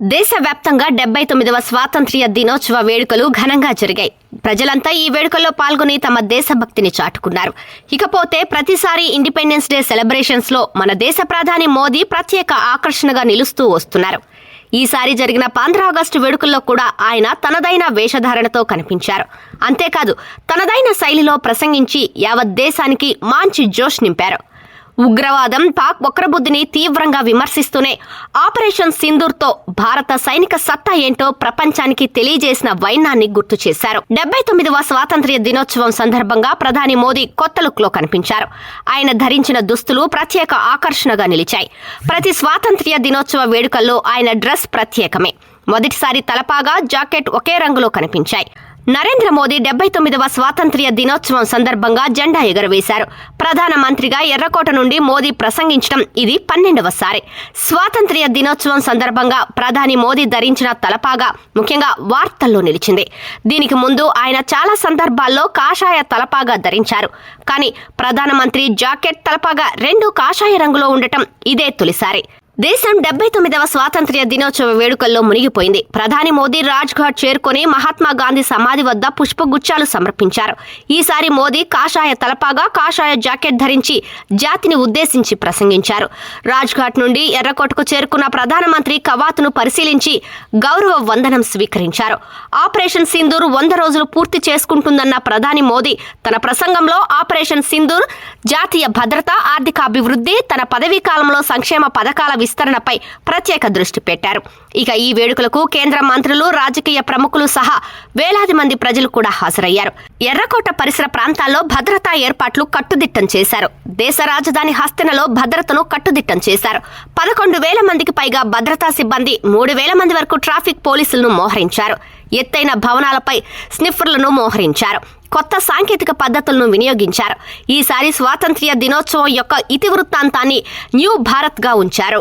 దేశవ్యాప్తంగా 79వ స్వాతంత్ర్య దినోత్సవ వేడుకలు ఘనంగా జరిగాయి. ప్రజలంతా ఈ వేడుకల్లో పాల్గొని తమ దేశభక్తిని చాటుకున్నారు. ఇకపోతే ప్రతిసారి ఇండిపెండెన్స్ డే సెలబ్రేషన్స్ లో మన దేశ ప్రధాని మోదీ ప్రత్యేక ఆకర్షణగా నిలుస్తూ వస్తున్నారు. ఈసారి జరిగిన 15 ఆగస్టు వేడుకల్లో కూడా ఆయన తనదైన వేషధారణతో కనిపించారు. అంతేకాదు తనదైన శైలిలో ప్రసంగించి యావత్ దేశానికి మంచి జోష్ నింపారు. ఉగ్రవాదం, పాక్ వక్రబుద్ధిని తీవ్రంగా విమర్శిస్తూనే ఆపరేషన్ సింధూర్తో భారత సైనిక సత్తా ఏంటో ప్రపంచానికి తెలియజేసిన వైనాన్ని గుర్తు చేశారు. 79వ స్వాతంత్ర్య దినోత్సవం సందర్భంగా ప్రధాని మోదీ కొత్త లుక్ లో కనిపించారు. ఆయన ధరించిన దుస్తులు ప్రత్యేక ఆకర్షణగా నిలిచాయి. ప్రతి స్వాతంత్ర్య దినోత్సవ వేడుకల్లో ఆయన డ్రెస్ ప్రత్యేకమే. మొదటిసారి తలపాగా, జాకెట్ ఒకే రంగులో కనిపించాయి. నరేంద్ర మోదీ 79వ స్వాతంత్ర్య దినోత్సవం సందర్భంగా జెండా ఎగురవేశారు. ప్రధానమంత్రిగా ఎర్రకోట నుండి మోదీ ప్రసంగించడం ఇది 12వసారి. స్వాతంత్ర్య దినోత్సవం సందర్భంగా ప్రధాని మోదీ ధరించిన తలపాగా ముఖ్యంగా వార్తల్లో నిలిచింది. దీనికి ముందు ఆయన చాలా సందర్భాల్లో కాషాయ తలపాగా ధరించారు. కానీ ప్రధానమంత్రి జాకెట్, తలపాగా రెండూ కాషాయ రంగులో ఉండటం ఇదే తొలిసారి. దేశం 79వ స్వాతంత్ర్య దినోత్సవ వేడుకల్లో మునిగిపోయింది. ప్రధాని మోదీ రాజ్ ఘాట్ చేరుకుని మహాత్మా గాంధీ సమాధి వద్ద పుష్పగుచ్చాలు సమర్పించారు. ఈసారి మోదీ కాషాయ తలపాగా, కాషాయ జాకెట్ ధరించి జాతిని ఉద్దేశించి ప్రసంగించారు. రాజ్ ఘాట్ నుండి ఎర్రకోటకు చేరుకున్న ప్రధానమంత్రి కవాతును పరిశీలించి గౌరవ వందనం స్వీకరించారు. ఆపరేషన్ సింధూర్ 100 రోజులు పూర్తి చేసుకుంటుందన్న ప్రధాని మోదీ తన ప్రసంగంలో ఆపరేషన్ సింధూర్ జాతీయ భద్రత, ఆర్థిక అభివృద్ధి, తన పదవీ కాలంలో సంక్షేమ పథకాల విస్తరణపై ప్రత్యేక దృష్టి పెట్టారు. ఇక ఈ వేడుకలకు కేంద్ర మంత్రులు, రాజకీయ ప్రముఖులు సహా వేలాది మంది ప్రజలు కూడా హాజరయ్యారు. ఎర్రకోట పరిసర ప్రాంతాల్లో భద్రతా ఏర్పాట్లు కట్టుదిట్టం చేశారు. దేశ రాజధాని హస్తినలో భద్రతను కట్టుదిట్టం చేశారు. 11,000 మందికి పైగా భద్రతా సిబ్బంది, 3,000 మంది వరకు ట్రాఫిక్ పోలీసులను మోహరించారు. ఎత్తైన భవనాలపై స్నిఫర్లను మోహరించారు. కొత్త సాంకేతిక పద్ధతులను వినియోగించారు. ఈసారి స్వాతంత్ర్య దినోత్సవం యొక్క ఇతివృత్తాంతాన్ని న్యూ భారత్ గా ఉంచారు.